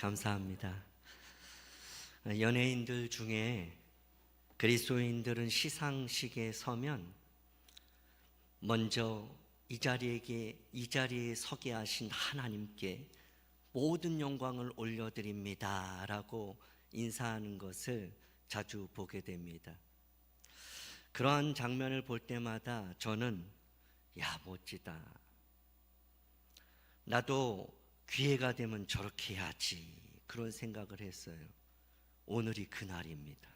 감사합니다. 연예인들 중에 그리스도인들은 시상식에 서면 먼저 이 자리에 서게 하신 하나님께 모든 영광을 올려드립니다 라고 인사하는 것을 자주 보게 됩니다. 그러한 장면을 볼 때마다 저는 멋지다, 나도 기회가 되면 저렇게 해야지, 그런 생각을 했어요. 오늘이 그날입니다.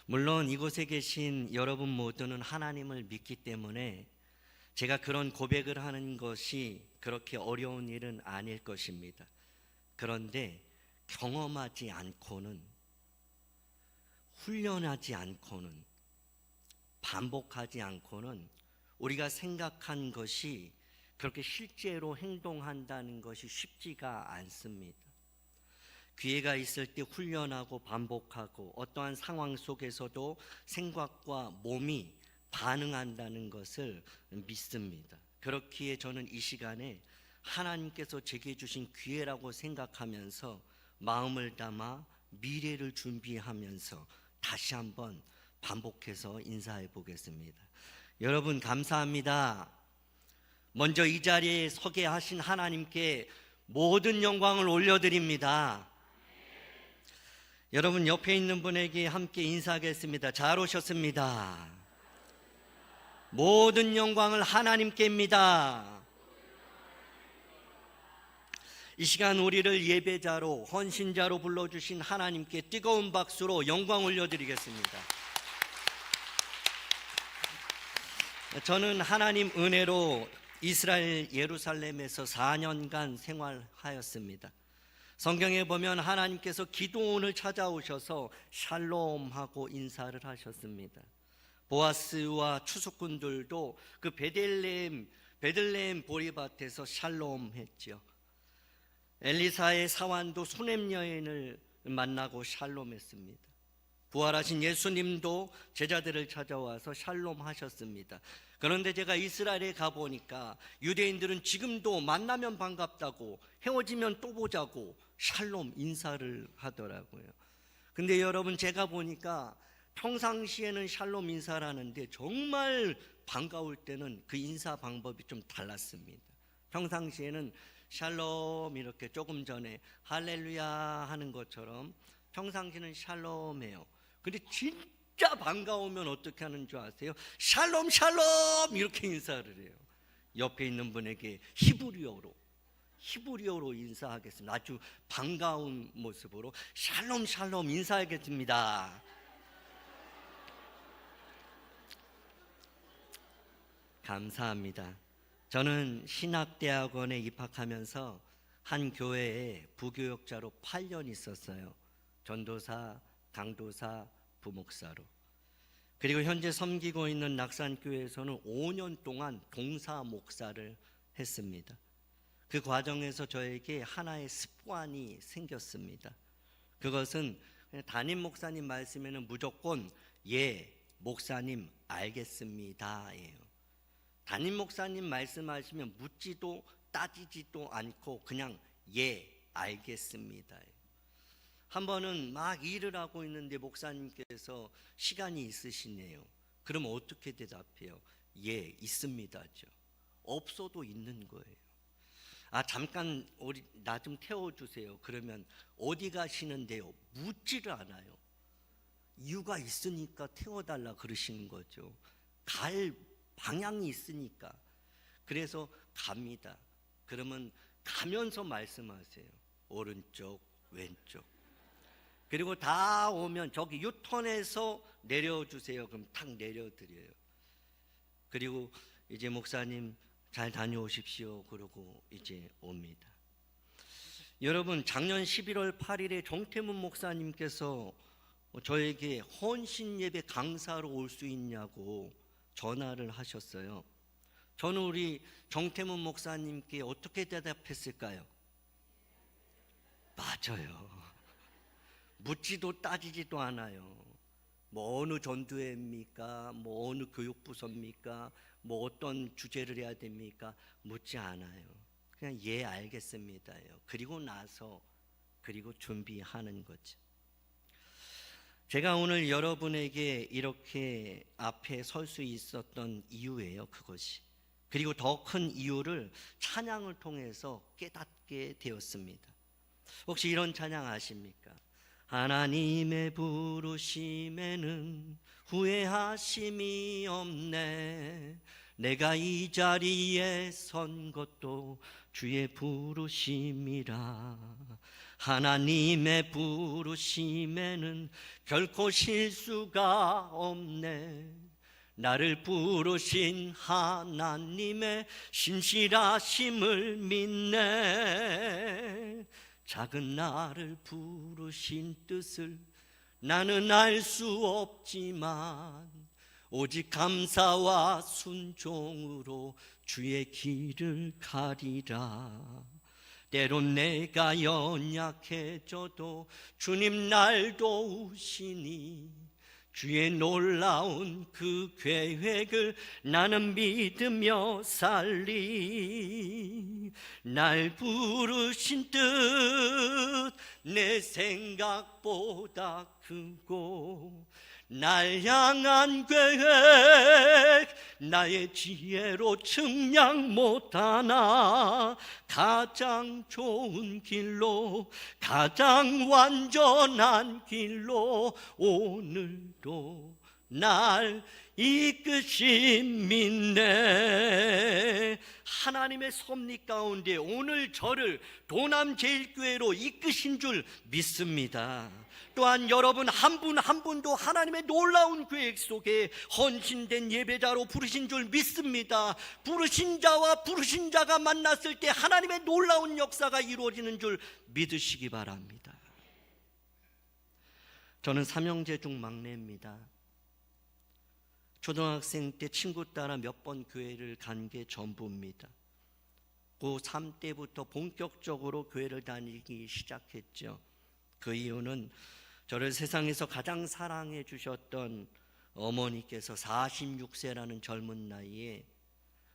물론 이곳에 계신 여러분 모두는 하나님을 믿기 때문에 제가 그런 고백을 하는 것이 그렇게 어려운 일은 아닐 것입니다. 그런데 경험하지 않고는, 훈련하지 않고는, 반복하지 않고는 우리가 생각한 것이 그렇게 실제로 행동한다는 것이 쉽지가 않습니다. 기회가 있을 때 훈련하고 반복하고 어떠한 상황 속에서도 생각과 몸이 반응한다는 것을 믿습니다. 그렇기에 저는 이 시간에 하나님께서 제게 주신 기회라고 생각하면서 마음을 담아 미래를 준비하면서 다시 한번 반복해서 인사해 보겠습니다. 여러분 감사합니다. 먼저 이 자리에 서게 하신 하나님께 모든 영광을 올려드립니다. 여러분 옆에 있는 분에게 함께 인사하겠습니다. 잘 오셨습니다. 모든 영광을 하나님께입니다. 이 시간 우리를 예배자로, 헌신자로 불러주신 하나님께 뜨거운 박수로 영광 올려드리겠습니다. 저는 하나님 은혜로 이스라엘 예루살렘에서 4년간 생활하였습니다. 성경에 보면 하나님께서 기드온을 찾아오셔서 샬롬하고 인사를 하셨습니다. 보아스와 추수꾼들도 그 베들레헴 보리밭에서 샬롬했죠. 엘리사의 사환도 수넴 여인을 만나고 샬롬했습니다. 부활하신 예수님도 제자들을 찾아와서 샬롬하셨습니다. 그런데 제가 이스라엘에 가보니까 유대인들은 지금도 만나면 반갑다고, 헤어지면 또 보자고 샬롬 인사를 하더라고요. 근데 여러분, 제가 보니까 평상시에는 샬롬 인사를 하는데 정말 반가울 때는 그 인사 방법이 좀 달랐습니다. 평상시에는 샬롬 이렇게 조금 전에 할렐루야 하는 것처럼 평상시는 샬롬해요. 근데 진짜 반가우면 어떻게 하는 줄 아세요? 샬롬 샬롬 이렇게 인사를 해요. 옆에 있는 분에게 히브리어로 인사하겠습니다. 아주 반가운 모습으로 샬롬 샬롬 인사하겠습니다. 감사합니다. 저는 신학대학원에 입학하면서 한 교회에 부교역자로 8년 있었어요. 전도사, 강도사, 부목사로. 그리고 현재 섬기고 있는 낙산교회에서는 5년 동안 동사 목사를 했습니다. 그 과정에서 저에게 하나의 습관이 생겼습니다. 그것은 담임 목사님 말씀에는 무조건 예, 목사님 알겠습니다예요. 담임 목사님 말씀하시면 묻지도 따지지도 않고 그냥 예, 알겠습니다. 한 번은 막 일을 하고 있는데 목사님께서 시간이 있으시네요. 그럼 어떻게 대답해요? 예, 있습니다죠. 없어도 있는 거예요. 잠깐 나 좀 태워주세요. 그러면 어디 가시는데요? 묻지를 않아요. 이유가 있으니까 태워달라 그러시는 거죠. 갈 방향이 있으니까. 그래서 갑니다. 그러면 가면서 말씀하세요. 오른쪽, 왼쪽. 그리고 다 오면 저기 유턴해서 내려주세요. 그럼 탁 내려드려요. 그리고 이제 목사님 잘 다녀오십시오. 그러고 이제 옵니다. 여러분, 작년 11월 8일에 정태문 목사님께서 저에게 헌신 예배 강사로 올 수 있냐고 전화를 하셨어요. 저는 우리 정태문 목사님께 어떻게 대답했을까요? 맞아요. 묻지도 따지지도 않아요. 뭐 어느 전도회입니까? 뭐 어느 교육부서입니까? 뭐 어떤 주제를 해야 됩니까? 묻지 않아요. 그냥 예 알겠습니다요. 그리고 나서 그리고 준비하는 거죠. 제가 오늘 여러분에게 이렇게 앞에 설 수 있었던 이유예요, 그것이. 그리고 더 큰 이유를 찬양을 통해서 깨닫게 되었습니다. 혹시 이런 찬양 아십니까? 하나님의 부르심에는 후회하심이 없네. 내가 이 자리에 선 것도 주의 부르심이라. 하나님의 부르심에는 결코 실수가 없네. 나를 부르신 하나님의 신실하심을 믿네. 작은 나를 부르신 뜻을 나는 알 수 없지만 오직 감사와 순종으로 주의 길을 가리라. 때론 내가 연약해져도 주님 날 도우시니 주의 놀라운 그 계획을 나는 믿으며 살리. 날 부르신 뜻 내 생각보다 크고 날 향한 계획 나의 지혜로 측량 못하나. 가장 좋은 길로 가장 완전한 길로 오늘도 날 이끄신 믿네. 하나님의 섭리 가운데 오늘 저를 도남제일교회로 이끄신 줄 믿습니다. 또한 여러분 한 분 한 분도 하나님의 놀라운 계획 속에 헌신된 예배자로 부르신 줄 믿습니다. 부르신 자와 부르신 자가 만났을 때 하나님의 놀라운 역사가 이루어지는 줄 믿으시기 바랍니다. 저는 삼형제 중 막내입니다. 초등학생 때 친구 따라 몇 번 교회를 간 게 전부입니다. 고3 때부터 본격적으로 교회를 다니기 시작했죠. 그 이유는 저를 세상에서 가장 사랑해 주셨던 어머니께서 46세라는 젊은 나이에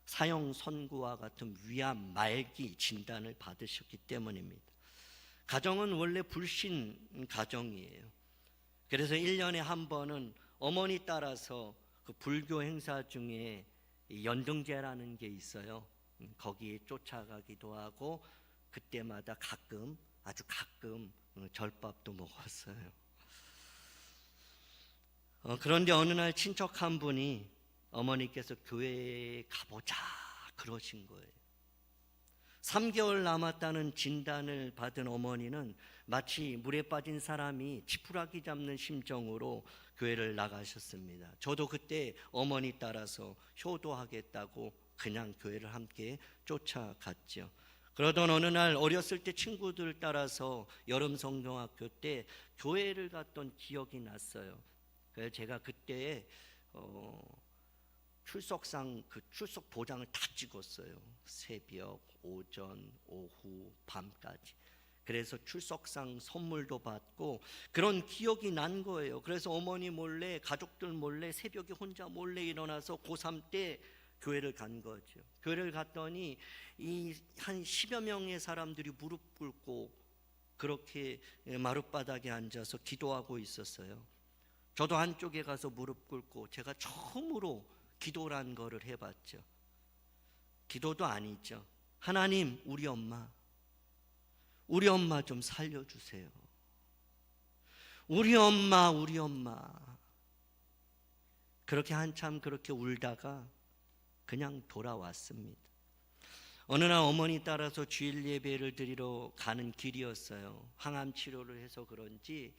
사형 선고와 같은 위암 말기 진단을 받으셨기 때문입니다. 가정은 원래 불신 가정이에요. 그래서 1년에 한 번은 어머니 따라서 그 불교 행사 중에 연등제라는 게 있어요. 거기에 쫓아가기도 하고 그때마다 가끔 아주 가끔 절밥도 먹었어요. 그런데 어느 날 친척 한 분이 어머니께서 교회에 가보자 그러신 거예요. 3개월 남았다는 진단을 받은 어머니는 마치 물에 빠진 사람이 지푸라기 잡는 심정으로 교회를 나가셨습니다. 저도 그때 어머니 따라서 효도하겠다고 그냥 교회를 함께 쫓아갔죠. 그러던 어느 날 어렸을 때 친구들 따라서 여름 성경학교 때 교회를 갔던 기억이 났어요. 그래서 제가 그때 출석상 그 출석 도장을 다 찍었어요. 새벽, 오전, 오후, 밤까지. 그래서 출석상 선물도 받고 그런 기억이 난 거예요. 그래서 어머니 몰래 가족들 몰래 새벽에 혼자 몰래 일어나서 고3 때 교회를 간 거죠. 교회를 갔더니 이 한 10여 명의 사람들이 무릎 꿇고 그렇게 마룻바닥에 앉아서 기도하고 있었어요. 저도 한쪽에 가서 무릎 꿇고 제가 처음으로 기도란 거를 해봤죠. 기도도 아니죠. 하나님, 우리 엄마 좀 살려주세요. 우리 엄마 그렇게 한참 그렇게 울다가 그냥 돌아왔습니다. 어느 날 어머니 따라서 주일 예배를 드리러 가는 길이었어요. 항암 치료를 해서 그런지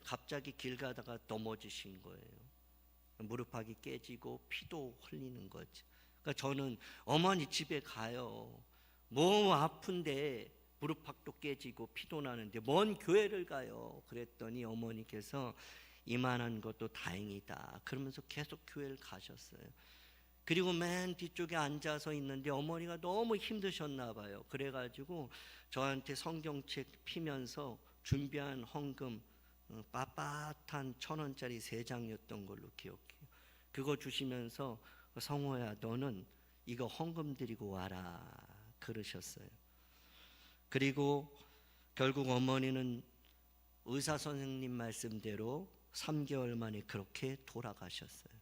갑자기 길 가다가 넘어지신 거예요. 무릎팍이 깨지고 피도 흘리는 거죠. 그러니까 저는 어머니 집에 가요. 뭐 아픈데 무릎팍도 깨지고 피도 나는데 뭔 교회를 가요. 그랬더니 어머니께서 이만한 것도 다행이다 그러면서 계속 교회를 가셨어요. 그리고 맨 뒤쪽에 앉아서 있는데 어머니가 너무 힘드셨나 봐요. 그래가지고 저한테 성경책 피면서 준비한 헌금 빳빳한 1,000원짜리 3장이었던 걸로 기억해요. 그거 주시면서 성호야 너는 이거 헌금 드리고 와라 그러셨어요. 그리고 결국 어머니는 의사 선생님 말씀대로 3개월 만에 그렇게 돌아가셨어요.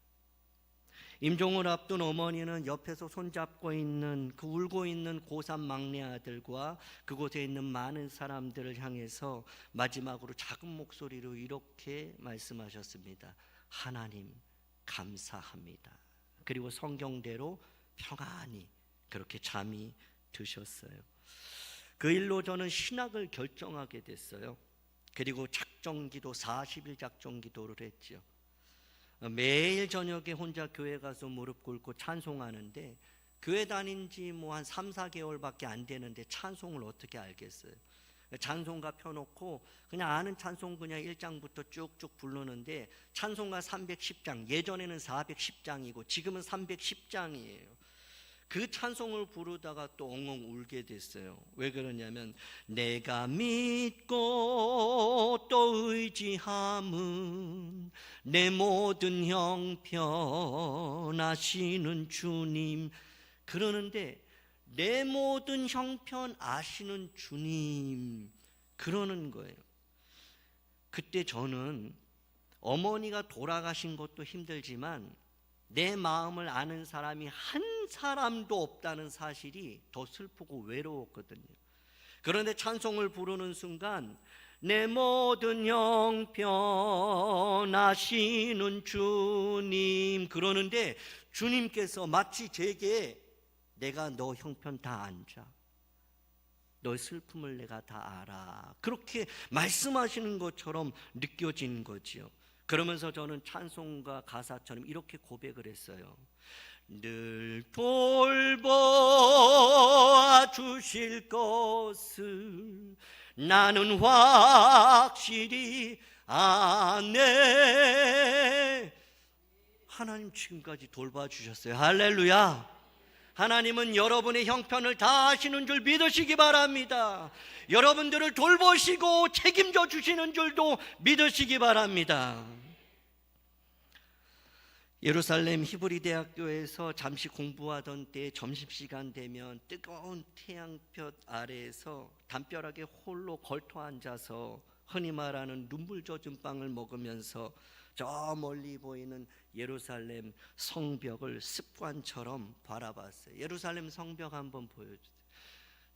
임종을 앞둔 어머니는 옆에서 손잡고 있는 그 울고 있는 고3 막내 아들과 그곳에 있는 많은 사람들을 향해서 마지막으로 작은 목소리로 이렇게 말씀하셨습니다. 하나님 감사합니다. 그리고 성경대로 평안히 그렇게 잠이 드셨어요. 그 일로 저는 신학을 결정하게 됐어요. 그리고 작정기도 40일 작정기도를 했죠. 매일 저녁에 혼자 교회 가서 무릎 꿇고 찬송하는데 교회 다닌 지 뭐 한 3, 4개월밖에 안 되는데 찬송을 어떻게 알겠어요. 찬송가 펴놓고 그냥 아는 찬송 그냥 1장부터 쭉쭉 부르는데 찬송가 310장, 예전에는 410장이고 지금은 310장이에요. 그 찬송을 부르다가 또 엉엉 울게 됐어요. 왜 그러냐면 내가 믿고 또 의지함은 내 모든 형편 아시는 주님. 그러는데 내 모든 형편 아시는 주님 그러는 거예요. 그때 저는 어머니가 돌아가신 것도 힘들지만 내 마음을 아는 사람이 한 사람도 없다는 사실이 더 슬프고 외로웠거든요. 그런데 찬송을 부르는 순간 내 모든 형편 아시는 주님 그러는데 주님께서 마치 제게 내가 너 형편 다 안자, 너의 슬픔을 내가 다 알아 그렇게 말씀하시는 것처럼 느껴진 거지요. 그러면서 저는 찬송가 가사처럼 이렇게 고백을 했어요. 늘 돌보아 주실 것을 나는 확실히 아네. 하나님 지금까지 돌봐주셨어요. 할렐루야. 하나님은 여러분의 형편을 다 아시는 줄 믿으시기 바랍니다. 여러분들을 돌보시고 책임져 주시는 줄도 믿으시기 바랍니다. 예루살렘 히브리 대학교에서 잠시 공부하던 때 점심시간 되면 뜨거운 태양볕 아래에서 담벼락에 홀로 걸터 앉아서 흔히 말하는 눈물 젖은 빵을 먹으면서 저 멀리 보이는 예루살렘 성벽을 습관처럼 바라봤어요. 예루살렘 성벽 한번 보여주세요.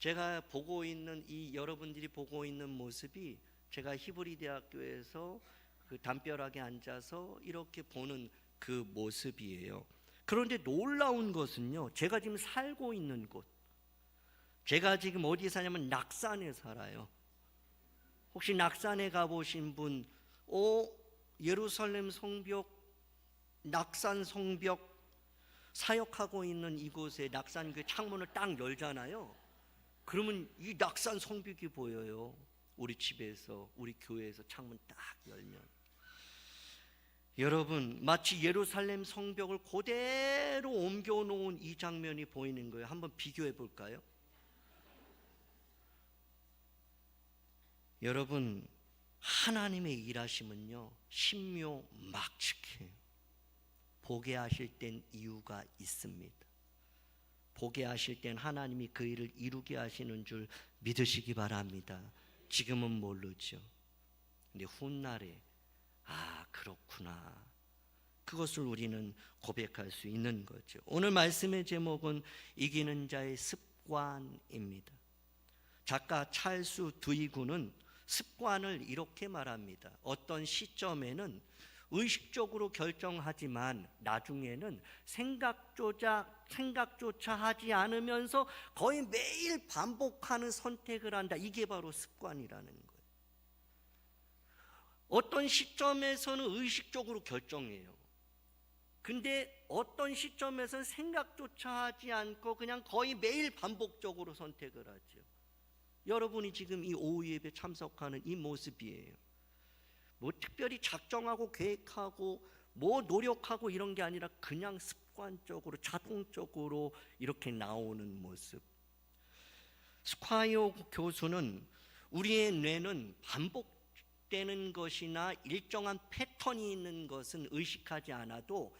제가 보고 있는 이 여러분들이 보고 있는 모습이 제가 히브리 대학교에서 그 담벼락에 앉아서 이렇게 보는 그 모습이에요. 그런데 놀라운 것은요, 제가 지금 살고 있는 곳, 제가 지금 어디 사냐면 낙산에 살아요. 혹시 낙산에 가보신 분, 예루살렘 성벽, 낙산 성벽 사역하고 있는 이곳에 낙산교회 창문을 딱 열잖아요. 그러면 이 낙산 성벽이 보여요. 우리 집에서, 우리 교회에서 창문 딱 열면. 여러분, 마치 예루살렘 성벽을 그대로 옮겨놓은 이 장면이 보이는 거예요. 한번 비교해 볼까요? 여러분, 하나님의 일하심은요 신묘막측해요. 보게 하실 땐 이유가 있습니다. 보게 하실 땐 하나님이 그 일을 이루게 하시는 줄 믿으시기 바랍니다. 지금은 모르죠. 근데 훗날에 그렇구나, 그것을 우리는 고백할 수 있는 거죠. 오늘 말씀의 제목은 이기는 자의 습관입니다. 작가 찰스 두이구는 습관을 이렇게 말합니다. 어떤 시점에는 의식적으로 결정하지만 나중에는 생각조차 하지 않으면서 거의 매일 반복하는 선택을 한다. 이게 바로 습관이라는 거예요. 어떤 시점에서는 의식적으로 결정해요. 근데 어떤 시점에서는 생각조차 하지 않고 그냥 거의 매일 반복적으로 선택을 하죠. 여러분이 지금 이 오후 예배 참석하는 이 모습이에요. 뭐 특별히 작정하고 계획하고 뭐 노력하고 이런 게 아니라 그냥 습관적으로 자동적으로 이렇게 나오는 모습. 스콰이어 교수는 우리의 뇌는 반복되는 것이나 일정한 패턴이 있는 것은 의식하지 않아도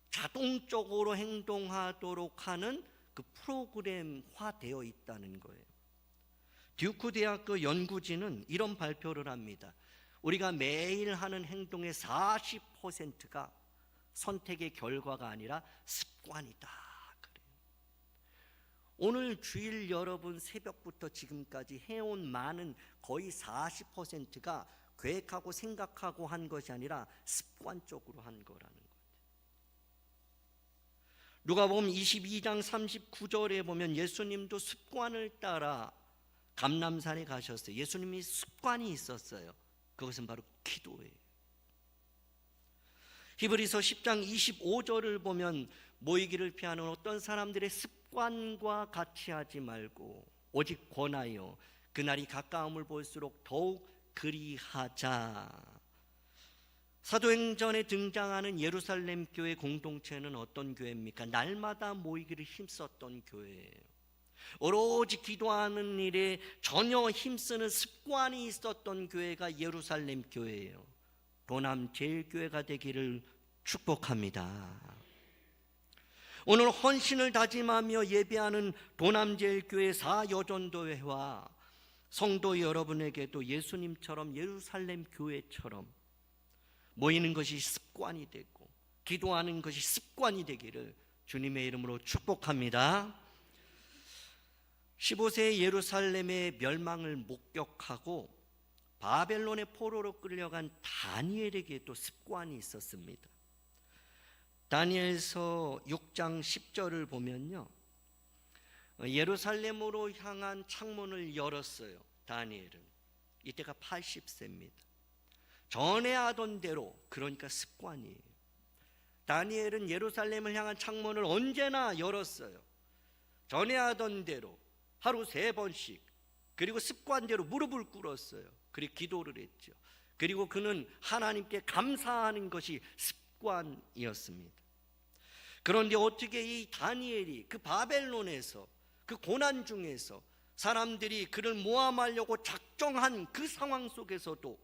자동적으로 행동하도록 하는 그 프로그램화 되어 있다는 거예요. 듀크 대학교 연구진은 이런 발표를 합니다. 우리가 매일 하는 행동의 40%가 선택의 결과가 아니라 습관이다. 그래요. 오늘 주일 여러분 새벽부터 지금까지 해온 많은 거의 40%가 계획하고 생각하고 한 것이 아니라 습관적으로 한 거라는 거예요. 누가복음 22장 39절에 보면 예수님도 습관을 따라 감람산에 가셨어요. 예수님이 습관이 있었어요. 그것은 바로 기도예요. 히브리서 10장 25절을 보면 모이기를 피하는 어떤 사람들의 습관과 같이 하지 말고 오직 권하여 그날이 가까움을 볼수록 더욱 그리하자. 사도행전에 등장하는 예루살렘 교회 공동체는 어떤 교회입니까? 날마다 모이기를 힘썼던 교회예요. 오로지 기도하는 일에 전혀 힘쓰는 습관이 있었던 교회가 예루살렘 교회예요. 도남 제일교회가 되기를 축복합니다. 오늘 헌신을 다짐하며 예배하는 도남제일교회 사여전도회와 성도 여러분에게도 예수님처럼 예루살렘 교회처럼 모이는 것이 습관이 되고 기도하는 것이 습관이 되기를 주님의 이름으로 축복합니다. 15세의 예루살렘의 멸망을 목격하고 바벨론의 포로로 끌려간 다니엘에게도 습관이 있었습니다. 다니엘서 6장 10절을 보면요, 예루살렘으로 향한 창문을 열었어요. 다니엘은 이때가 80세입니다. 전에 하던 대로, 그러니까 습관이에요. 다니엘은 예루살렘을 향한 창문을 언제나 열었어요. 전에 하던 대로 하루 3번씩, 그리고 습관대로 무릎을 꿇었어요. 그리고 기도를 했죠. 그리고 그는 하나님께 감사하는 것이 습관이었습니다. 그런데 어떻게 이 다니엘이 그 바벨론에서, 그 고난 중에서 사람들이 그를 모함하려고 작정한 그 상황 속에서도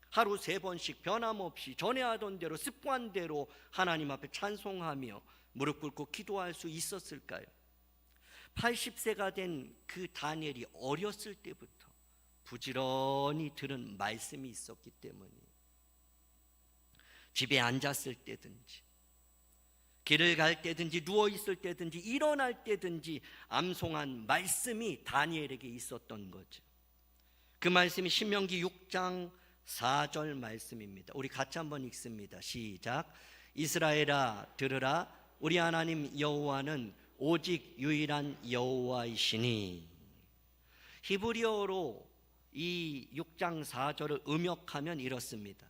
하루 3번씩 변함없이 전에 하던 대로 습관대로 하나님 앞에 찬송하며 무릎 꿇고 기도할 수 있었을까요? 80세가 된 그 다니엘이 어렸을 때부터 부지런히 들은 말씀이 있었기 때문이에요. 집에 앉았을 때든지, 길을 갈 때든지, 누워있을 때든지, 일어날 때든지 암송한 말씀이 다니엘에게 있었던 거죠. 그 말씀이 신명기 6장 4절 말씀입니다. 우리 같이 한번 읽습니다. 시작. 이스라엘아 들으라, 우리 하나님 여호와는 오직 유일한 여호와이시니. 히브리어로 이 6장 4절을 음역하면 이렇습니다.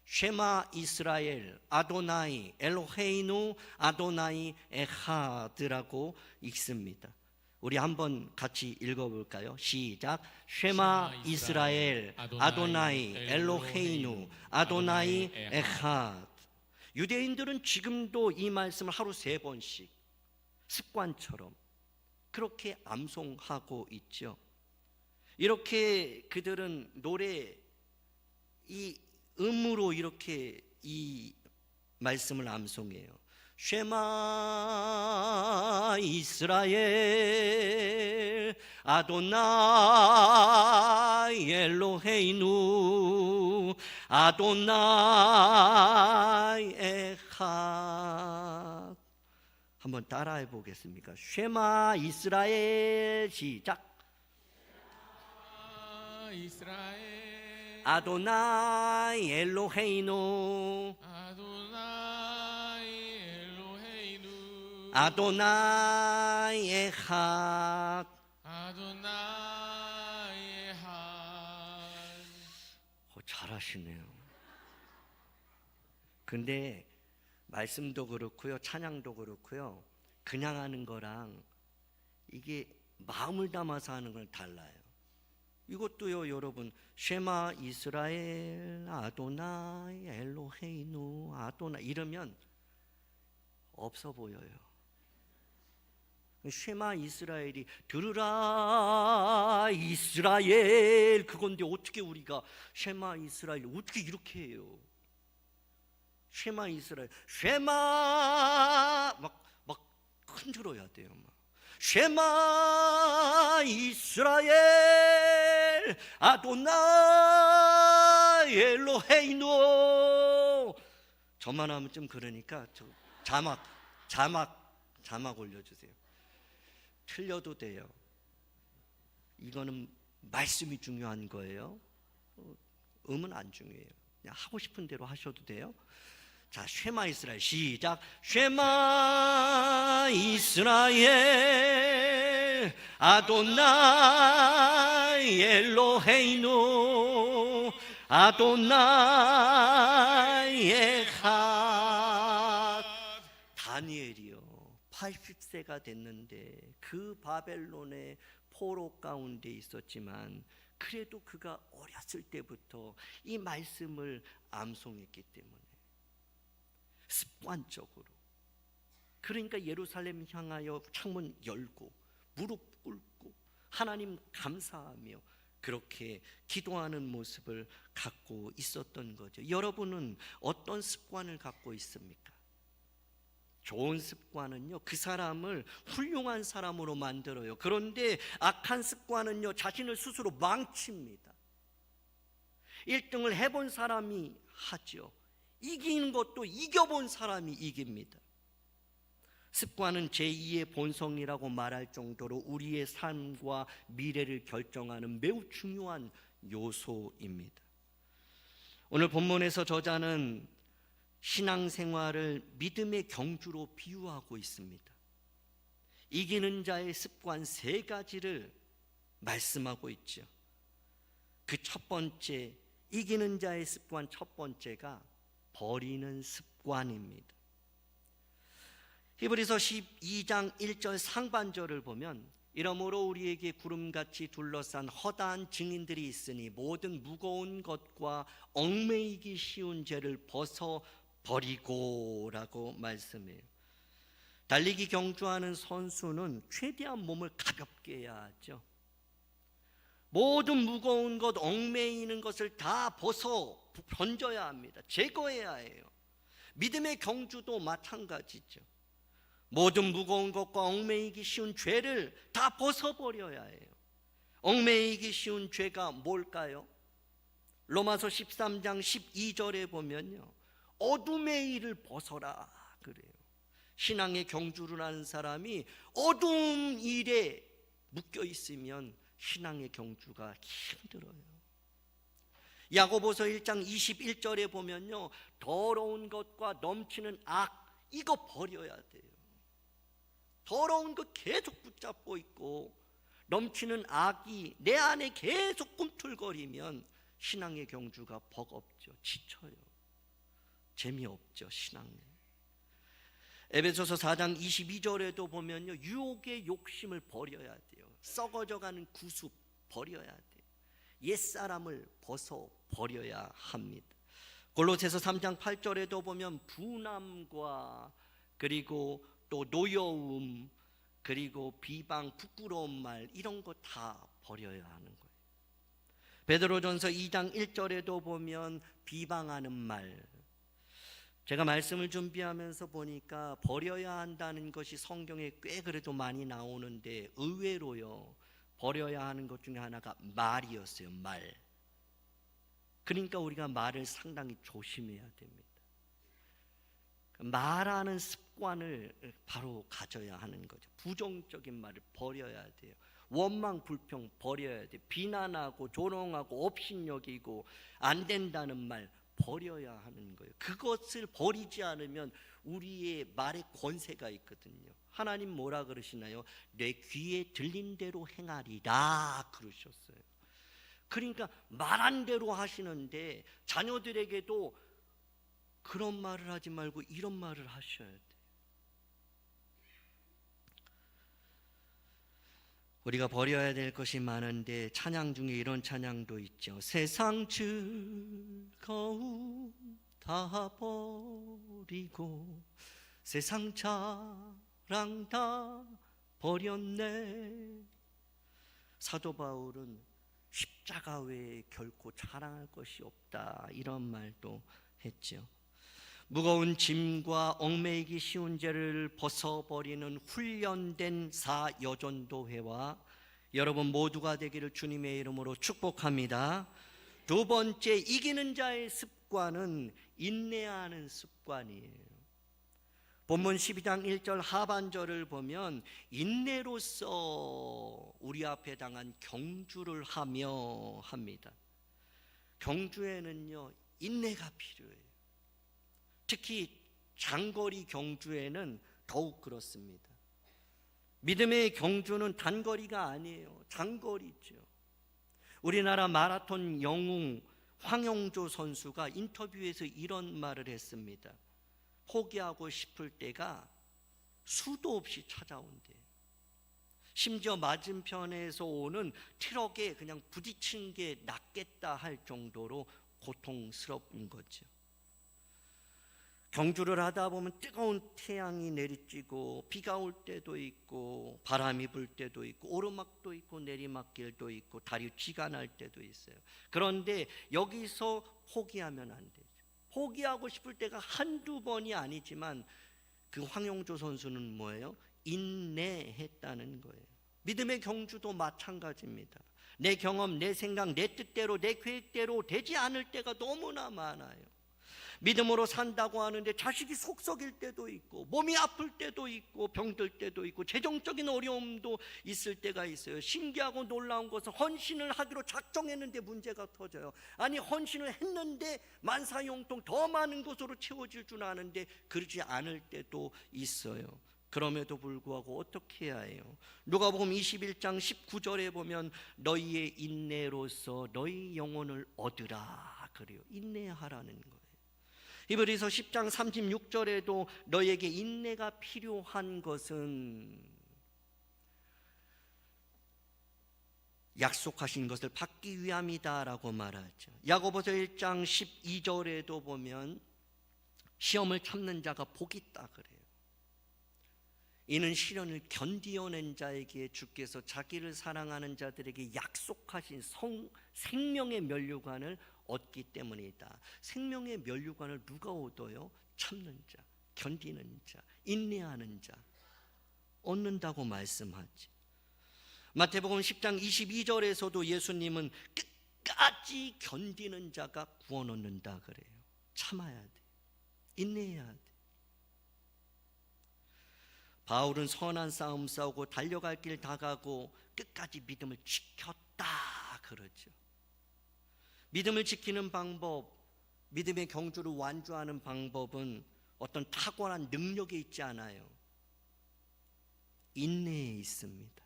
쉐마 이스라엘 아도나이 엘로헤이누 아도나이 에하드라고 읽습니다. 우리 한번 같이 읽어볼까요? 시작. 쉐마 이스라엘 아도나이 엘로헤이누 아도나이 에하드. 유대인들은 지금도 이 말씀을 하루 3번씩 습관처럼 그렇게 암송하고 있죠. 이렇게 그들은 노래 이 음으로 이렇게 이 말씀을 암송해요. 쉐마 이스라엘 아도나이 엘로헤이누 아도나이 에하. 한번 따라해 보겠습니까? 쉐마 이스라엘. 시작. 이스라엘 아도나이 엘로헤이누 아도나이 엘로헤이누 아도나이 에하. 아도나이 에하. 잘하시네요. 근데 말씀도 그렇고요, 찬양도 그렇고요, 그냥 하는 거랑 이게 마음을 담아서 하는 건 달라요. 이것도요, 여러분, 쉐마 이스라엘 아도나이 엘로헤이누 아도나 이러면 없어 보여요. 쉐마 이스라엘이 들으라 이스라엘 그건데 어떻게 우리가 쉐마 이스라엘 어떻게 이렇게 해요? 쉐마 이스라엘 쉐마 막 흔들어야 돼요. 막 쉐마 이스라엘 아도나이 엘로헤이노. 저만 하면 좀 그러니까 저 자막 올려주세요. 틀려도 돼요. 이거는 말씀이 중요한 거예요. 음은 안 중요해요. 그냥 하고 싶은 대로 하셔도 돼요. 자, 쉐마 이스라엘 시작. 쉐마 이스라엘 아도나이 엘로헤이노 아도나이 에핫. 다니엘이요 80세가 됐는데 그 바벨론의 포로 가운데 있었지만 그래도 그가 어렸을 때부터 이 말씀을 암송했기 때문에 습관적으로, 그러니까 예루살렘 향하여 창문 열고 무릎 꿇고 하나님 감사하며 그렇게 기도하는 모습을 갖고 있었던 거죠. 여러분은 어떤 습관을 갖고 있습니까? 좋은 습관은요 그 사람을 훌륭한 사람으로 만들어요. 그런데 악한 습관은요 자신을 스스로 망칩니다. 1등을 해본 사람이 하죠. 이기는 것도 이겨본 사람이 이깁니다. 습관은 제2의 본성이라고 말할 정도로 우리의 삶과 미래를 결정하는 매우 중요한 요소입니다. 오늘 본문에서 저자는 신앙생활을 믿음의 경주로 비유하고 있습니다. 이기는 자의 습관 3가지를 말씀하고 있죠. 그 첫 번째, 이기는 자의 습관 첫 번째가 버리는 습관입니다. 히브리서 12장 1절 상반절을 보면 이러므로 우리에게 구름같이 둘러싼 허다한 증인들이 있으니 모든 무거운 것과 얽매이기 쉬운 죄를 벗어버리고 라고 말씀해요. 달리기 경주하는 선수는 최대한 몸을 가볍게 해야 하죠. 모든 무거운 것, 얽매이는 것을 다 벗어 던져야 합니다. 제거해야 해요. 믿음의 경주도 마찬가지죠. 모든 무거운 것과 얽매이기 쉬운 죄를 다 벗어버려야 해요. 얽매이기 쉬운 죄가 뭘까요? 로마서 13장 12절에 보면요 어둠의 일을 벗어라 그래요. 신앙의 경주를 하는 사람이 어두운 일에 묶여 있으면 신앙의 경주가 힘들어요. 야고보서 1장 21절에 보면요 더러운 것과 넘치는 악, 이거 버려야 돼요. 더러운 거 계속 붙잡고 있고 넘치는 악이 내 안에 계속 꿈틀거리면 신앙의 경주가 버겁죠. 지쳐요. 재미없죠. 신앙에. 에베소서 4장 22절에도 보면요 유혹의 욕심을 버려야 돼요. 썩어져가는 구습 버려야 돼요. 옛사람을 벗어 버려야 합니다. 골로새서 3장 8절에도 보면 분함과 그리고 또 노여움, 그리고 비방, 부끄러운 말, 이런 거 다 버려야 하는 거예요. 베드로전서 2장 1절에도 보면 비방하는 말, 제가 말씀을 준비하면서 보니까 버려야 한다는 것이 성경에 꽤 그래도 많이 나오는데 의외로요 버려야 하는 것 중에 하나가 말이었어요. 말. 그러니까 우리가 말을 상당히 조심해야 됩니다. 말하는 습관을 바로 가져야 하는 거죠. 부정적인 말을 버려야 돼요. 원망 불평 버려야 돼요. 비난하고 조롱하고 업신여기고 안 된다는 말 버려야 하는 거예요. 그것을 버리지 않으면 우리의 말에 권세가 있거든요. 하나님 뭐라 그러시나요? 내 귀에 들린 대로 행하리라 그러셨어요. 그러니까 말한 대로 하시는데 자녀들에게도 그런 말을 하지 말고 이런 말을 하셔야 돼요. 우리가 버려야 될 것이 많은데 찬양 중에 이런 찬양도 있죠. 세상 즐거움 다 버리고 세상 자랑 다 버렸네. 사도 바울은 십자가 외에 결코 자랑할 것이 없다 이런 말도 했죠. 무거운 짐과 얽매이기 쉬운 죄를 벗어버리는 훈련된 사여전도회와 여러분 모두가 되기를 주님의 이름으로 축복합니다. 두 번째, 이기는 자의 습관은 인내하는 습관이에요. 본문 12장 1절 하반절을 보면 인내로서 우리 앞에 당한 경주를 하며 합니다. 경주에는요, 인내가 필요해요. 특히 장거리 경주에는 더욱 그렇습니다. 믿음의 경주는 단거리가 아니에요. 장거리죠. 우리나라 마라톤 영웅 황영조 선수가 인터뷰에서 이런 말을 했습니다. 포기하고 싶을 때가 수도 없이 찾아온대. 심지어 맞은편에서 오는 트럭에 그냥 부딪힌 게 낫겠다 할 정도로 고통스러운 거죠. 경주를 하다 보면 뜨거운 태양이 내리쬐고 비가 올 때도 있고 바람이 불 때도 있고 오르막도 있고 내리막길도 있고 다리 쥐가 날 때도 있어요. 그런데 여기서 포기하면 안 되죠. 포기하고 싶을 때가 한두 번이 아니지만 그 황영조 선수는 뭐예요? 인내했다는 거예요. 믿음의 경주도 마찬가지입니다. 내 경험, 내 생각, 내 뜻대로, 내 계획대로 되지 않을 때가 너무나 많아요. 믿음으로 산다고 하는데 자식이 속썩일 때도 있고 몸이 아플 때도 있고 병들 때도 있고 재정적인 어려움도 있을 때가 있어요. 신기하고 놀라운 것은 헌신을 하기로 작정했는데 문제가 터져요. 아니 헌신을 했는데 만사용통 더 많은 것으로 채워질 줄 아는데 그러지 않을 때도 있어요. 그럼에도 불구하고 어떻게 해야 해요? 누가복음 21장 19절에 보면 너희의 인내로서 너희 영혼을 얻으라 그래요. 인내하라는 거예요. 히브리서 10장 36절에도 너에게 인내가 필요한 것은 약속하신 것을 받기 위함이다라고 말하죠. 야고보서 1장 12절에도 보면 시험을 참는 자가 복이 있다 그래요. 이는 시련을 견디어낸 자에게 주께서 자기를 사랑하는 자들에게 약속하신 생명의 면류관을 얻기 때문이다. 생명의 면류관을 누가 얻어요? 참는 자, 견디는 자, 인내하는 자 얻는다고 말씀하지. 마태복음 10장 22절에서도 예수님은 끝까지 견디는 자가 구원 얻는다 그래요. 참아야 돼. 인내해야 돼. 바울은 선한 싸움 싸우고 달려갈 길 다 가고 끝까지 믿음을 지켰다 그러죠. 믿음을 지키는 방법, 믿음의 경주를 완주하는 방법은 어떤 탁월한 능력에 있지 않아요. 인내에 있습니다.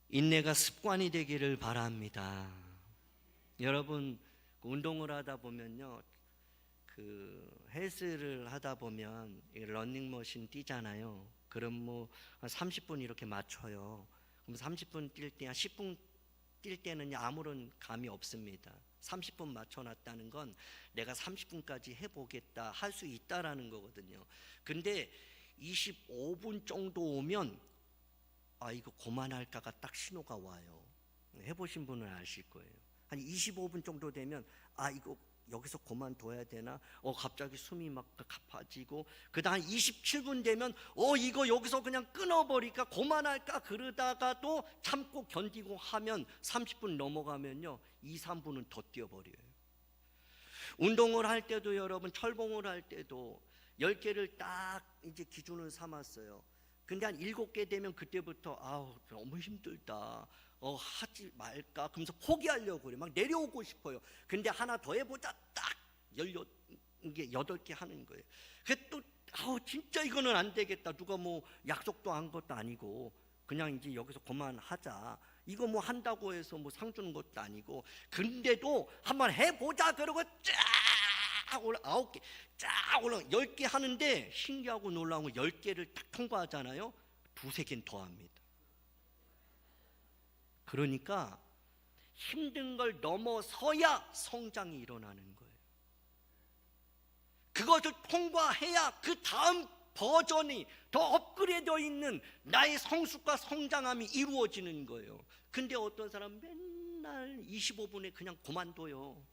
인내가 습관이 되기를 바랍니다. 여러분 운동을 하다 보면요, 그 헬스를 하다 보면 러닝머신 뛰잖아요. 그럼 뭐 30분 이렇게 맞춰요. 그럼 30분 뛸 때 한 10분 뛸 때는 아무런 감이 없습니다. 30분 맞춰놨다는 건 내가 30분까지 해보겠다 할 수 있다라는 거거든요. 근데 25분 정도 오면 아 이거 그만할까가 딱 신호가 와요. 해보신 분은 아실 거예요. 한 25분 정도 되면 아 이거 여기서 그만둬야 되나? 갑자기 숨이 막 가빠지고 그 다음 27분 되면 이거 여기서 그냥 끊어버릴까? 그만할까? 그러다가도 참고 견디고 하면 30분 넘어가면요 2, 3분은 더 뛰어버려요. 운동을 할 때도 여러분 철봉을 할 때도 10개를 딱 이제 기준을 삼았어요. 근데 한 7개 되면 그때부터 아우 너무 힘들다. 하지 말까? 그러면서 포기하려고 그래. 막 내려오고 싶어요. 근데 하나 더 해보자. 딱 8개 하는 거예요. 그게 또 진짜 이거는 안 되겠다. 누가 뭐 약속도 한 것도 아니고 그냥 이제 여기서 그만하자. 이거 뭐 한다고 해서 뭐 상 주는 것도 아니고 근데도 한번 해보자 그러고 쫙 올라 9개 쫙 올라 10개 하는데 신기하고 놀라운 거 10개를 딱 통과하잖아요. 2-3개는 더 합니다. 그러니까 힘든 걸 넘어서야 성장이 일어나는 거예요. 그것을 통과해야 그 다음 버전이 더 업그레이드되어 있는 나의 성숙과 성장함이 이루어지는 거예요. 근데 어떤 사람 맨날 25분에 그냥 그만둬요.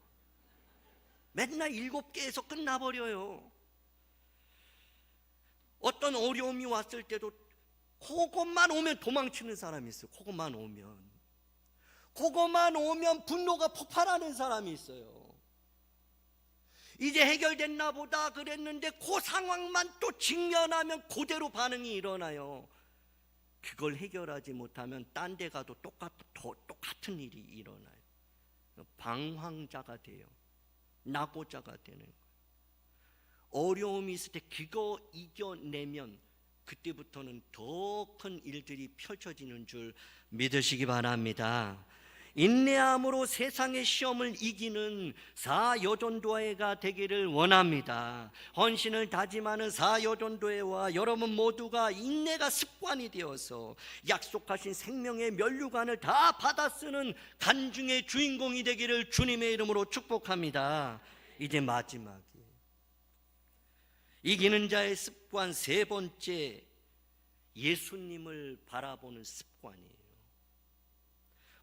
맨날 7개에서 끝나버려요. 어떤 어려움이 왔을 때도 그것만 오면 도망치는 사람이 있어요. 그것만 오면 분노가 폭발하는 사람이 있어요. 이제 해결됐나 보다 그랬는데 그 상황만 또 직면하면 그대로 반응이 일어나요. 그걸 해결하지 못하면 딴 데 가도 똑같은 일이 일어나요. 방황자가 돼요. 낙오자가 되는 거예요. 어려움이 있을 때 그거 이겨내면 그때부터는 더 큰 일들이 펼쳐지는 줄 믿으시기 바랍니다. 인내함으로 세상의 시험을 이기는 사여전도회가 되기를 원합니다. 헌신을 다짐하는 사여전도회와 여러분 모두가 인내가 습관이 되어서 약속하신 생명의 면류관을 다 받아 쓰는 간증의 주인공이 되기를 주님의 이름으로 축복합니다. 이제 마지막이에요. 이기는 자의 습관 세 번째, 예수님을 바라보는 습관이에요.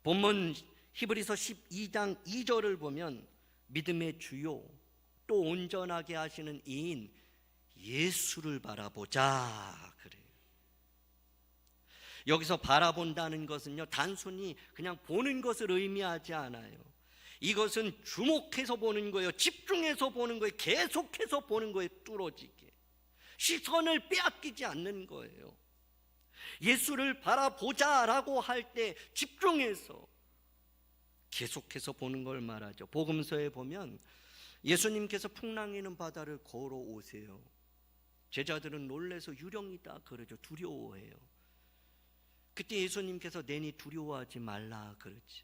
본문 히브리서 12장 2절을 보면 믿음의 주요 또 온전하게 하시는 이인 예수를 바라보자 그래요. 여기서 바라본다는 것은요, 단순히 그냥 보는 것을 의미하지 않아요. 이것은 주목해서 보는 거예요. 집중해서 보는 거예요. 계속해서 보는 거예요. 뚫어지게 시선을 빼앗기지 않는 거예요. 예수를 바라보자라고 할 때 집중해서 계속해서 보는 걸 말하죠. 복음서에 보면 예수님께서 풍랑이는 바다를 걸어오세요. 제자들은 놀래서 유령이다 그러죠. 두려워해요. 그때 예수님께서 내니 두려워하지 말라 그러지.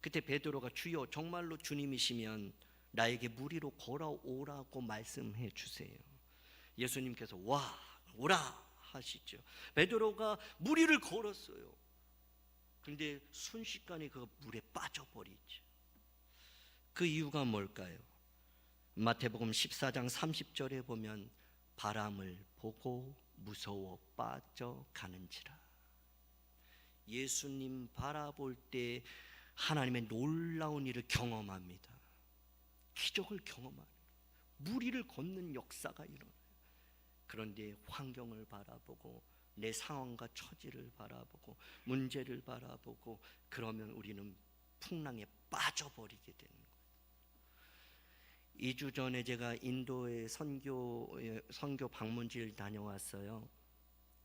그때 베드로가 주여 정말로 주님이시면 나에게 물 위로 걸어오라고 말씀해 주세요. 예수님께서 와 오라 하시죠. 베드로가 물 위를 걸었어요. 근데 순식간에 그 물에 빠져버리죠. 그 이유가 뭘까요? 마태복음 14장 30절에 보면 바람을 보고 무서워 빠져가는지라. 예수님 바라볼 때 하나님의 놀라운 일을 경험합니다. 기적을 경험하는, 물 위를 걷는 역사가 일어나요. 그런데 환경을 바라보고 내 상황과 처지를 바라보고 문제를 바라보고 그러면 우리는 풍랑에 빠져버리게 되는 거예요. 2주 전에 제가 인도의 선교 방문지를 다녀왔어요.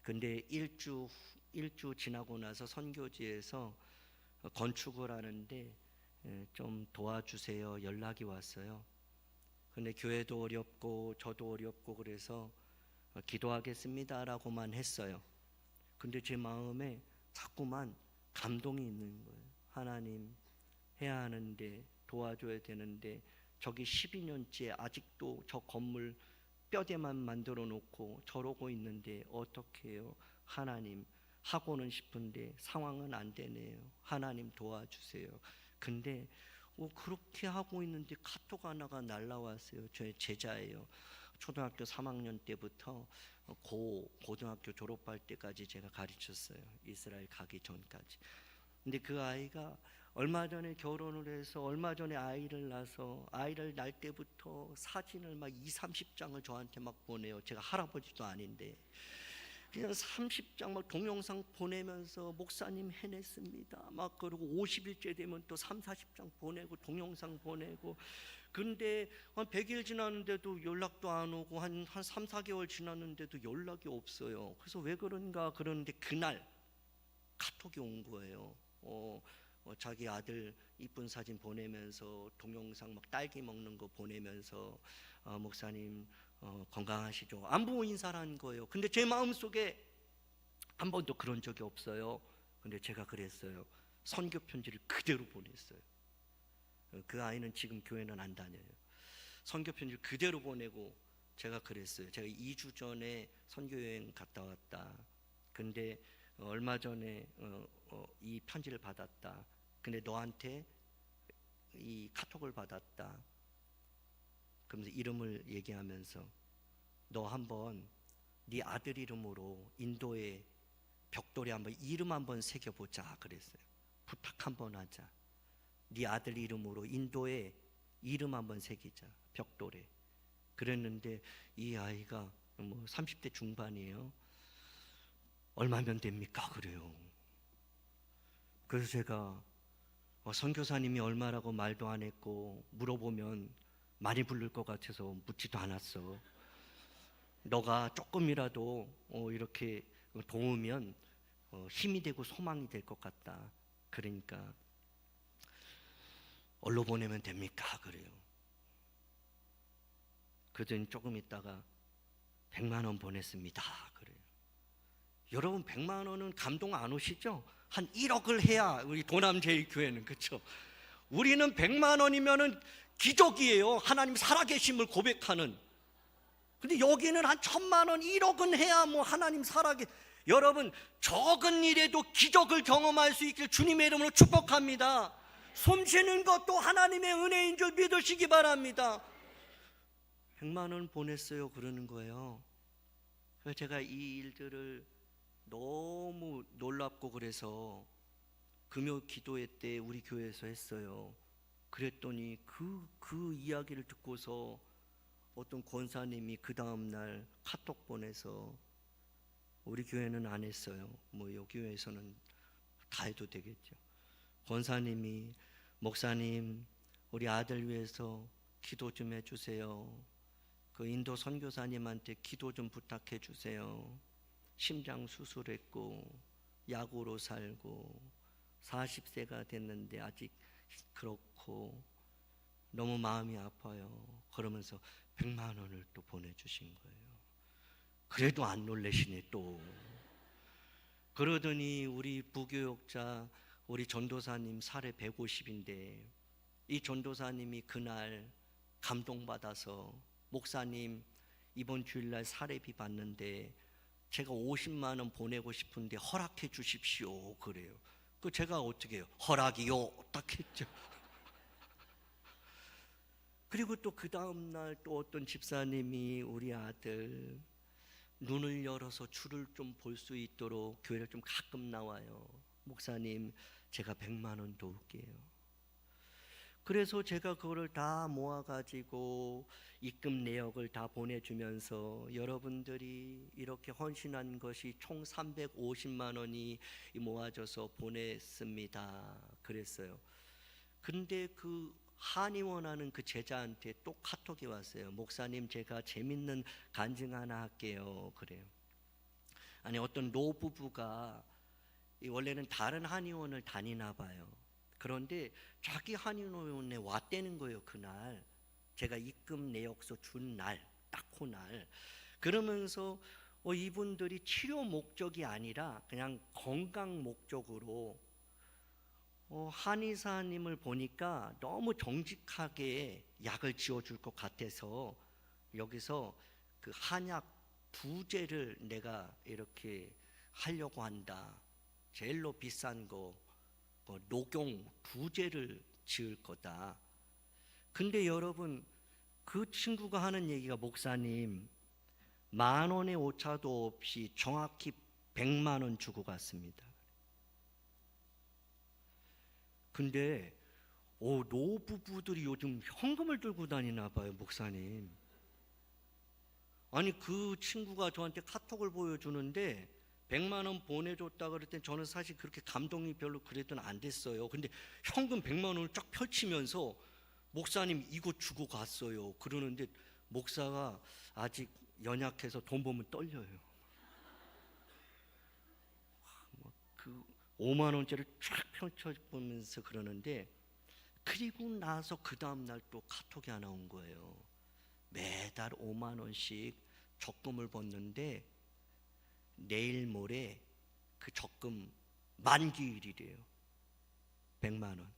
근데 일주 지나고 나서 선교지에서 건축을 하는데 좀 도와주세요 연락이 왔어요. 근데 교회도 어렵고 저도 어렵고 그래서 기도하겠습니다라고만 했어요. 근데 제 마음에 자꾸만 감동이 있는 거예요. 하나님, 해야 하는데 도와줘야 되는데 저기 12년째 아직도 저 건물 뼈대만 만들어 놓고 저러고 있는데 어떻게 해요? 하나님, 하고는 싶은데 상황은 안 되네요. 하나님 도와주세요. 근데 그렇게 하고 있는데 카톡 하나가 날라왔어요. 저의 제자예요. 초등학교 3학년 때부터 고등학교 졸업할 때까지 제가 가르쳤어요. 이스라엘 가기 전까지. 근데 그 아이가 얼마 전에 결혼을 해서 얼마 전에 아이를 낳아서 아이를 낳을 때부터 사진을 막 20-30장을 저한테 막 보내요. 제가 할아버지도 아닌데 그냥 30장 막 동영상 보내면서 목사님 해냈습니다 막 그러고 50일째 되면 또 30-40장 보내고 동영상 보내고. 근데 한 100일 지났는데도 연락도 안 오고 한 3-4개월 지났는데도 연락이 없어요. 그래서 왜 그런가 그러는데 그날 카톡이 온 거예요. 자기 아들 이쁜 사진 보내면서 동영상 막 딸기 먹는 거 보내면서 목사님 건강하시죠? 안부 인사를 거예요. 근데 제 마음속에 한 번도 그런 적이 없어요. 근데 제가 그랬어요. 선교 편지를 그대로 보냈어요. 그 아이는 지금 교회는 안 다녀요. 선교 편지를 그대로 보내고 제가 그랬어요. 제가 2주 전에 선교 여행 갔다 왔다. 근데 얼마 전에 이 편지를 받았다. 근데 너한테 이 카톡을 받았다. 그러면서 이름을 얘기하면서 너 한번 네 아들 이름으로 인도의 벽돌에 한번 이름 한번 새겨보자 그랬어요. 부탁 한번 하자. 네 아들 이름으로 인도에 이름 한번 새기자. 벽돌에. 그랬는데 이 아이가 뭐 30대 중반이에요. 얼마면 됩니까? 그래요. 그래서 제가 선교사님이 얼마라고 말도 안 했고, 물어보면 많이 부를 것 같아서 묻지도 않았어. 너가 조금이라도 이렇게 도우면 힘이 되고 소망이 될 것 같다. 그러니까 얼로 보내면 됩니까? 그래요. 그랬더니 조금 있다가 100만 원 보냈습니다. 그래요. 여러분 100만 원은 감동 안 오시죠? 한 1억을 해야 우리 도남제일교회는, 그렇죠? 우리는 100만 원이면은 기적이에요. 하나님 살아계심을 고백하는. 근데 여기는 한 1000만 원, 1억은 해야 뭐 하나님 여러분 적은 일에도 기적을 경험할 수 있길 주님의 이름으로 축복합니다. 숨쉬는 것도 하나님의 은혜인 줄 믿으시기 바랍니다. 100만 원 보냈어요. 그러는 거예요. 그래서 제가 이 일들을 너무 놀랍고 그래서 금요 기도회 때 우리 교회에서 했어요. 그랬더니 그 이야기를 듣고서 어떤 권사님이 그 다음날 카톡 보내서, 우리 교회는 안 했어요. 뭐 여기 교회에서는 다 해도 되겠죠. 권사님이, 목사님 우리 아들 위해서 기도 좀 해주세요. 그 인도 선교사님한테 기도 좀 부탁해 주세요. 심장 수술했고 약으로 살고 40세가 됐는데 아직 그렇고 너무 마음이 아파요. 그러면서 100만 원을 또 보내주신 거예요. 그래도 안 놀래시네 또. 그러더니 우리 부교역자 우리 전도사님 사례 150인데 이 전도사님이 그날 감동받아서, 목사님 이번 주일날 사례비 받는데 제가 50만 원 보내고 싶은데 허락해 주십시오. 그래요. 그 제가 어떻게 해요? 허락이요? 딱 했죠. 그리고 또 그 다음날 또 어떤 집사님이 우리 아들 눈을 열어서 주를 좀 볼 수 있도록 교회를 좀 가끔 나와요. 목사님 제가 100만 원 도울게요. 그래서 제가 그거를 다 모아가지고 입금 내역을 다 보내주면서, 여러분들이 이렇게 헌신한 것이 총 350만 원이 모아져서 보냈습니다. 그랬어요. 근데 그 한의원하는 그 제자한테 또 카톡이 왔어요. 목사님 제가 재밌는 간증 하나 할게요. 그래요. 아니 어떤 노부부가 원래는 다른 한의원을 다니나 봐요. 그런데 자기 한의원에 왔다는 거예요. 그날 제가 입금 내역서 준 날, 딱 그날. 그러면서 이분들이 치료 목적이 아니라 그냥 건강 목적으로, 한의사님을 보니까 너무 정직하게 약을 지어줄 것 같아서 여기서 그 한약 2제를 내가 이렇게 하려고 한다. 제일로 비싼 거 녹용 2제를 지을 거다. 근데 여러분 그 친구가 하는 얘기가, 목사님 10,000원의 오차도 없이 정확히 100만 원 주고 갔습니다. 근데 노부부들이 요즘 현금을 들고 다니나 봐요. 목사님, 아니 그 친구가 저한테 카톡을 보여주는데 100만 원 보내줬다 그럴 때 저는 사실 그렇게 감동이 별로 그래도는 안 됐어요. 근데 현금 100만 원을 쫙 펼치면서 목사님 이거 주고 갔어요. 그러는데 목사가 아직 연약해서 돈 보면 떨려요. 그 5만 원짜리 쫙 펼쳐보면서 그러는데, 그리고 나서 그 다음날 또 카톡이 하나 온 거예요. 매달 5만 원씩 적금을 붓는데 내일 모레 그 적금 만기일이래요. 100만 원.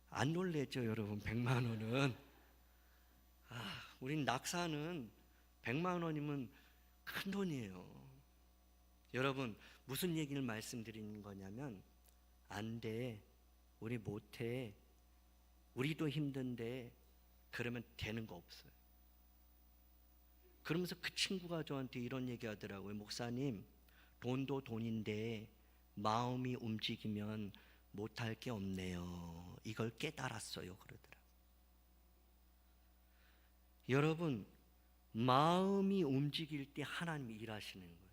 안 놀랬죠 여러분? 100만 원은 우린 낙사는 100만 원이면 큰 돈이에요. 여러분 무슨 얘기를 말씀드리는 거냐면, 안 돼, 우리 못해, 우리도 힘든데 그러면 되는 거 없어요. 그러면서 그 친구가 저한테 이런 얘기 하더라고요. 목사님 돈도 돈인데 마음이 움직이면 못할 게 없네요. 이걸 깨달았어요. 그러더라고요. 여러분, 마음이 움직일 때 하나님이 일하시는 거예요.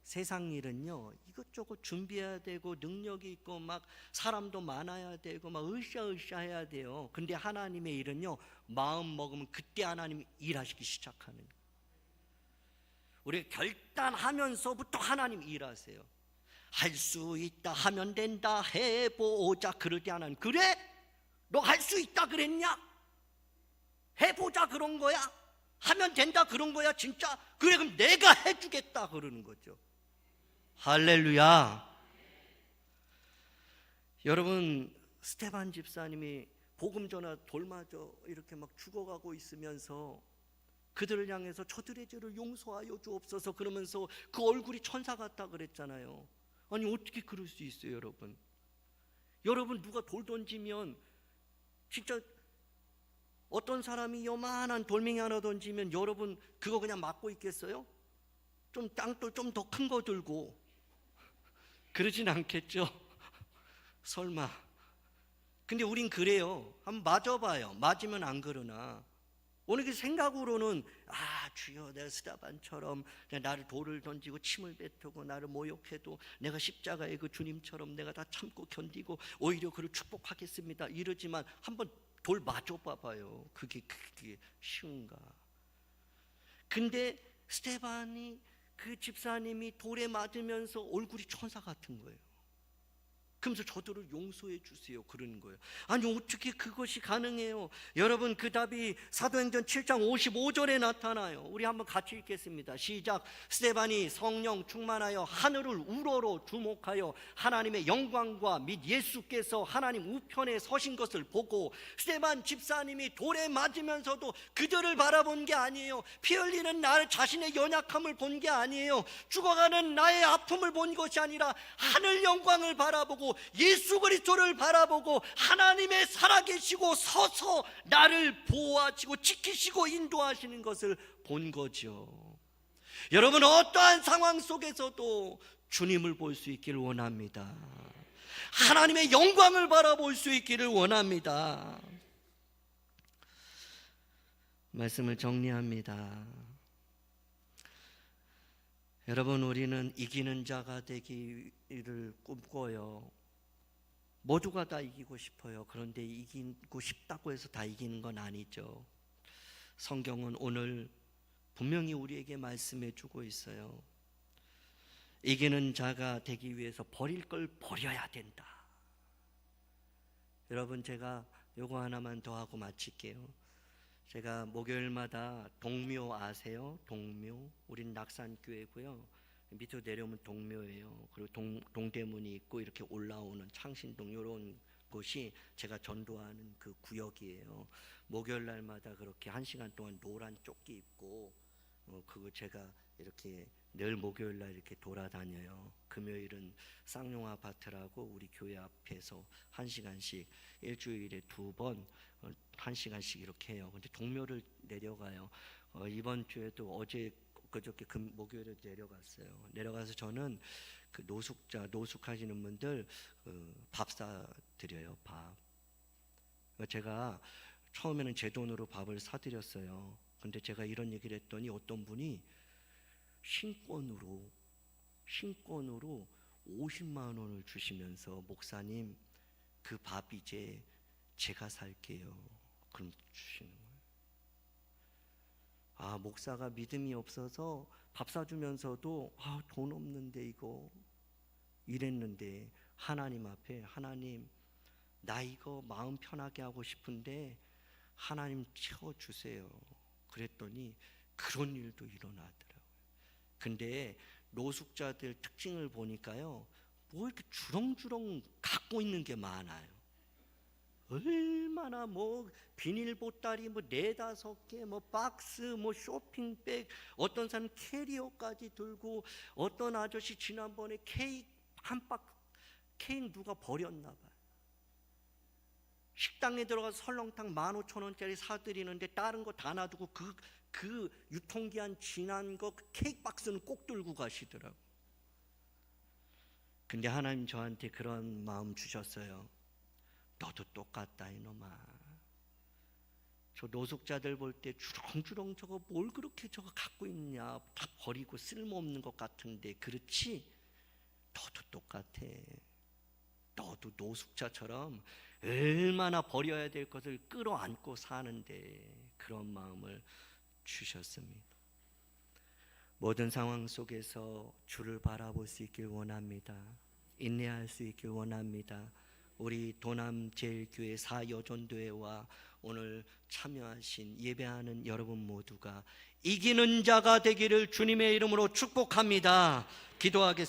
세상 일은요, 이것저것 준비해야 되고 능력이 있고 막 사람도 많아야 되고 막 으쌰으쌰 해야 돼요. 근데 하나님의 일은요, 마음 먹으면 그때 하나님이 일하시기 시작하는 거예요. 우리가 결단하면서부터 하나님이 일하세요. 할 수 있다, 하면 된다, 해보자. 그럴 때 하나님, 그래? 너 할 수 있다 그랬냐? 해보자 그런 거야? 하면 된다 그런 거야 진짜? 그래, 그럼 내가 해주겠다 그러는 거죠. 할렐루야. 여러분, 스테반 집사님이 복음 전하 돌맞아 이렇게 막 죽어가고 있으면서 그들을 향해서 저들의 죄를 용서하여 주옵소서 그러면서 그 얼굴이 천사 같다 그랬잖아요. 아니, 어떻게 그럴 수 있어요, 여러분? 여러분, 누가 돌 던지면 진짜 어떤 사람이 요만한 돌멩이 하나 던지면 여러분 그거 그냥 맞고 있겠어요? 좀 땅돌 좀 더 큰 거 들고 그러진 않겠죠? 설마. 근데 우린 그래요. 한번 맞아봐요. 맞으면 안 그러나. 오늘 그 생각으로는 주여, 내가 스데반처럼 나를 돌을 던지고 침을 뱉고 나를 모욕해도 내가 십자가의 그 주님처럼 내가 다 참고 견디고 오히려 그를 축복하겠습니다 이러지만 한번 돌 맞아봐봐요. 그게 쉬운가? 근데 스데반이, 그 집사님이 돌에 맞으면서 얼굴이 천사 같은 거예요. 그러면서 저들을 용서해 주세요 그러는 거예요. 아니, 어떻게 그것이 가능해요? 여러분, 그 답이 사도행전 7장 55절에 나타나요. 우리 한번 같이 읽겠습니다. 시작. 스데반이 성령 충만하여 하늘을 우러러 주목하여 하나님의 영광과 및 예수께서 하나님 우편에 서신 것을 보고, 스데반 집사님이 돌에 맞으면서도 그들을 바라본 게 아니에요. 피 흘리는 나 자신의 연약함을 본 게 아니에요. 죽어가는 나의 아픔을 본 것이 아니라 하늘 영광을 바라보고 예수 그리스도를 바라보고 하나님의 살아계시고 서서 나를 보호하시고 지키시고 인도하시는 것을 본 거죠. 여러분, 어떠한 상황 속에서도 주님을 볼 수 있기를 원합니다. 하나님의 영광을 바라볼 수 있기를 원합니다. 말씀을 정리합니다. 여러분, 우리는 이기는 자가 되기를 꿈꿔요. 모두가 다 이기고 싶어요. 그런데 이기고 싶다고 해서 다 이기는 건 아니죠. 성경은 오늘 분명히 우리에게 말씀해 주고 있어요. 이기는 자가 되기 위해서 버릴 걸 버려야 된다. 여러분, 제가 요거 하나만 더 하고 마칠게요. 제가 목요일마다 동묘 아세요? 동묘. 우린 낙산교회고요. 밑으로 내려오면 동묘예요. 그리고 동대문이 있고 이렇게 올라오는 창신동, 이런 곳이 제가 전도하는 그 구역이에요. 목요일 날마다 그렇게 1시간 동안 노란 조끼 입고 그거 제가 이렇게 늘 목요일 날 이렇게 돌아다녀요. 금요일은 쌍용 아파트라고 우리 교회 앞에서 1시간씩 일주일에 2번 1시간씩 이렇게 해요. 근데 동묘를 내려가요. 이번 주에도 어제 그저께 목요일에 내려갔어요. 내려가서 저는 그 노숙하시는 분들 밥 사드려요. 밥. 제가 처음에는 제 돈으로 밥을 사드렸어요. 근데 제가 이런 얘기를 했더니 어떤 분이 신권으로 50만 원을 주시면서, 목사님, 그 밥 이제 제가 살게요. 그럼 주시는 거예요. 목사가 믿음이 없어서 밥 사주면서도 돈 없는데 이거 이랬는데, 하나님 앞에, 하나님, 나 이거 마음 편하게 하고 싶은데 하나님 채워주세요. 그랬더니 그런 일도 일어나더라고요. 근데 노숙자들 특징을 보니까요, 뭐 이렇게 주렁주렁 갖고 있는 게 많아요. 얼마나 비닐 보따리 4-5개, 박스, 쇼핑백, 어떤 사람 캐리어까지 들고, 어떤 아저씨 지난번에 케이크 케이크 누가 버렸나 봐요. 식당에 들어가서 설렁탕 15,000원짜리 사드리는데 다른 거 다 놔두고 그 유통기한 지난 거 케이크 박스는 꼭 들고 가시더라고. 근데 하나님 저한테 그런 마음 주셨어요. 너도 똑같다 이놈아. 저 노숙자들 볼 때 주렁주렁 저거 뭘 그렇게 저거 갖고 있냐, 다 버리고 쓸모없는 것 같은데, 그렇지? 너도 똑같아. 너도 노숙자처럼 얼마나 버려야 될 것을 끌어안고 사는데 그런 마음을 주셨습니다. 모든 상황 속에서 주를 바라볼 수 있길 원합니다. 인내할 수 있길 원합니다. 우리 도남제일교회 사여전도회와 오늘 참여하신 예배하는 여러분 모두가 이기는 자가 되기를 주님의 이름으로 축복합니다. 기도하겠습니다.